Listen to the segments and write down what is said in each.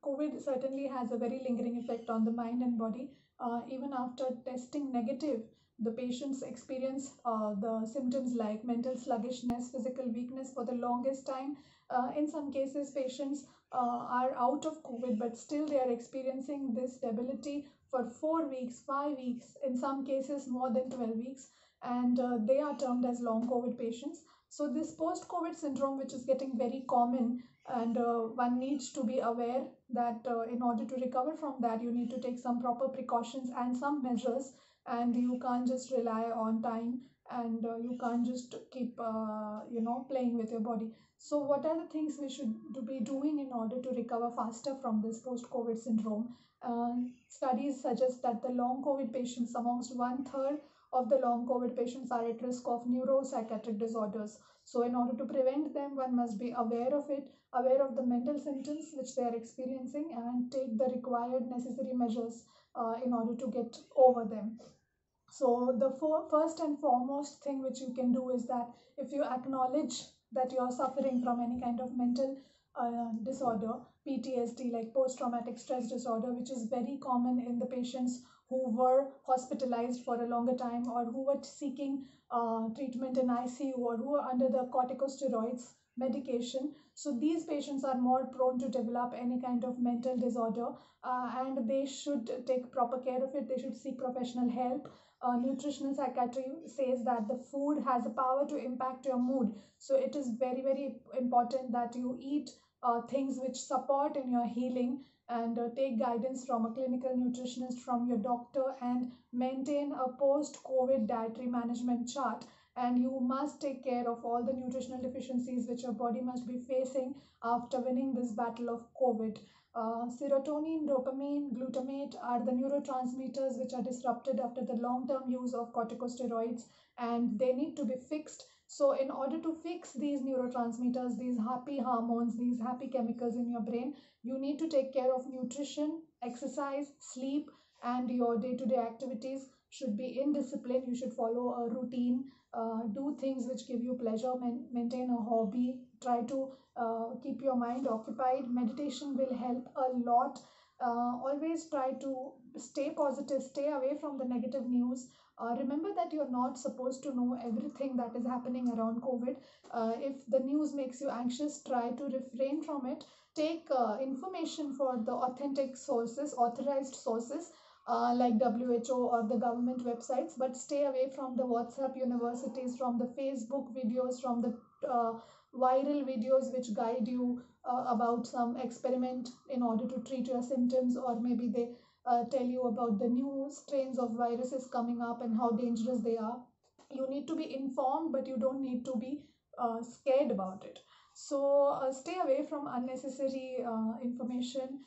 COVID certainly has a very lingering effect on the mind and body. Even after testing negative, the patients experience the symptoms like mental sluggishness, physical weakness for the longest time. In some cases, patients are out of COVID, but still they are experiencing this debility for 4 weeks, 5 weeks, in some cases more than 12 weeks, and they are termed as long COVID patients. So, this post COVID syndrome, which is getting very common, and one needs to be aware that in order to recover from that, you need to take some proper precautions and some measures, and you can't just rely on time, and you can't just keep playing with your body. So what are the things we should be doing in order to recover faster from this post COVID syndrome? uh, Studies suggest that the long COVID patients, amongst one third of the long COVID patients, are at risk of neuropsychiatric disorders. So in order to prevent them, one must be aware of it, aware of the mental symptoms which they are experiencing, and take the required necessary measures in order to get over them. So the first and foremost thing which you can do is that if you acknowledge that you are suffering from any kind of mental disorder, PTSD, like post traumatic stress disorder, which is very common in the patients who were hospitalized for a longer time, or who were seeking treatment in ICU, or who are under the corticosteroids medication. So these patients are more prone to develop any kind of mental disorder, and they should take proper care of it. They should seek professional help. Nutritional psychiatry says that the food has a power to impact your mood. So it is very, very important that you eat things which support in your healing, and take guidance from a clinical nutritionist, from your doctor, and maintain a post COVID dietary management chart. And you must take care of all the nutritional deficiencies which your body must be facing after winning this battle of COVID. Serotonin, dopamine, glutamate are the neurotransmitters which are disrupted after the long term use of corticosteroids, and they need to be fixed. So, in order to fix these neurotransmitters, these happy hormones, these happy chemicals in your brain, you need to take care of nutrition, exercise, sleep, and your day to day activities should be in discipline. You should follow a routine, do things which give you pleasure, maintain a hobby, try to keep your mind occupied. Meditation will help a lot. Always try to stay positive, stay away from the negative news. Remember that you're not supposed to know everything that is happening around COVID. If the news makes you anxious, try to refrain from it. Take information for the authentic sources, authorized sources, like WHO or the government websites, but stay away from the WhatsApp universities, from the Facebook videos, from the viral videos which guide you about some experiment in order to treat your symptoms, or maybe they tell you about the new strains of viruses coming up and how dangerous they are. You need to be informed, but you don't need to be scared about it. So stay away from unnecessary information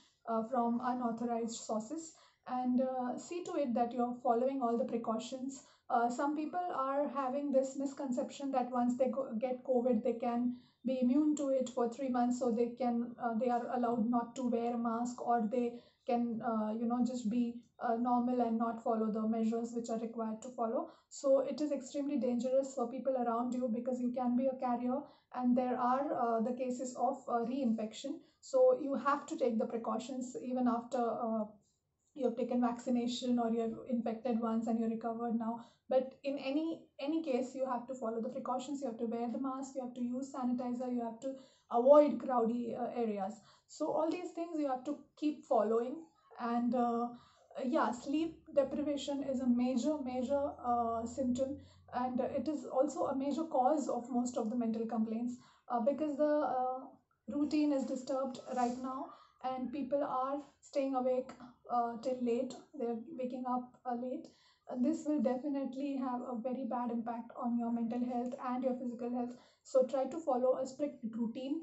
from unauthorized sources, and see to it that you're following all the precautions. Some people are having this misconception that once they get COVID, they can be immune to it for 3 months, so they are allowed not to wear a mask, or they can just be normal and not follow the measures which are required to follow. So it is extremely dangerous for people around you, because you can be a carrier, and there are the cases of reinfection. So you have to take the precautions even after you have taken vaccination, or you're infected once and you're recovered now. But in any case, you have to follow the precautions. You have to wear the mask, you have to use sanitizer, you have to avoid crowded areas. So all these things you have to keep following. And yeah, sleep deprivation is a major symptom, and it is also a major cause of most of the mental complaints, because the routine is disturbed right now, and people are staying awake till late. They're waking up late. This will definitely have a very bad impact on your mental health and your physical health. So try to follow a strict routine.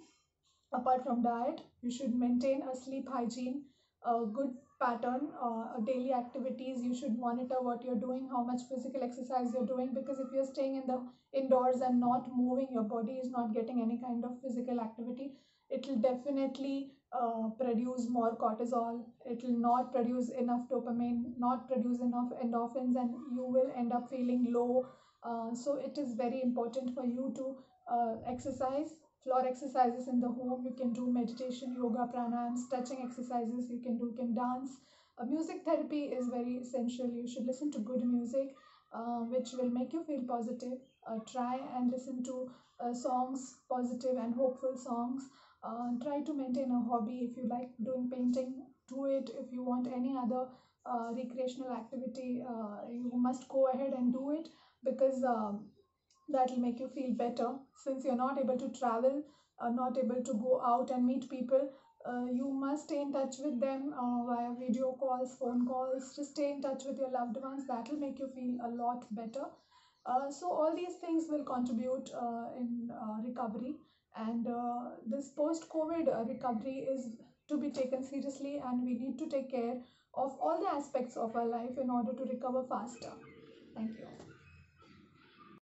Apart from diet, you should maintain a sleep hygiene, a good pattern, daily activities. You should monitor what you're doing, how much physical exercise you're doing, because if you're staying in the indoors and not moving, your body is not getting any kind of physical activity. It will definitely produce more cortisol. It will not produce enough dopamine, not produce enough endorphins, and you will end up feeling low. So it is very important for you to exercise, floor exercises in the home. You can do meditation, yoga, pranayam, stretching exercises. You can dance. Music therapy is very essential. You should listen to good music, which will make you feel positive. Try and listen to songs, positive and hopeful songs. Try to maintain a hobby. If you like doing painting, do it. If you want any other recreational activity, you must go ahead and do it, because that will make you feel better. Since you're not able to travel, not able to go out and meet people, you must stay in touch with them via video calls, phone calls. Just stay in touch with your loved ones. That will make you feel a lot better. So all these things will contribute in recovery, and this post-COVID recovery is to be taken seriously, and we need to take care of all the aspects of our life in order to recover faster. Thank you.